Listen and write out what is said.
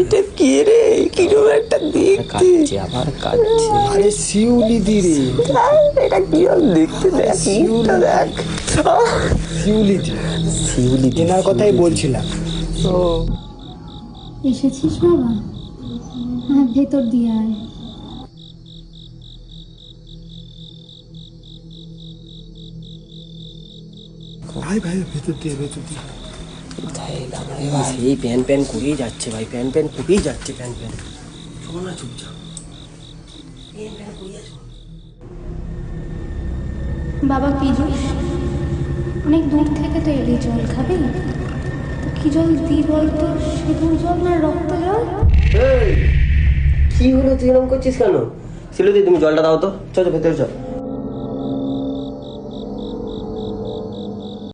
এটা কি রে? কিরকম একটা দেখতে। আবার কাটছে। আরে শিউলি দি রে, এটা কি দেখতে? দেখ মুখটা দেখ। শিউলি দি, শিউলি দি, এনার কথাই বলছিলাম। ও এসেছিস বাবা? হ্যাঁ, ভেতর দিয়ে আয়। ভাই ভাই ভেতর দিয়ে ভেতর দিয়ে। সেই প্যান প্যান করেই যাচ্ছে ভাই, প্যান প্যান করেই যাচ্ছে, প্যান প্যান। শোনো না চুপচাপ। বাবা পিজুস, অনেক দূর থেকে তো এলি, জল খাবি? তো কি জল দিই বলতো? সিঁদুর জল না রক্ত জল? কি হলো, তুই এরকম করছিস কেন? শিলুদি তুমি জলটা দাও তো, চলো ভেতরে চল।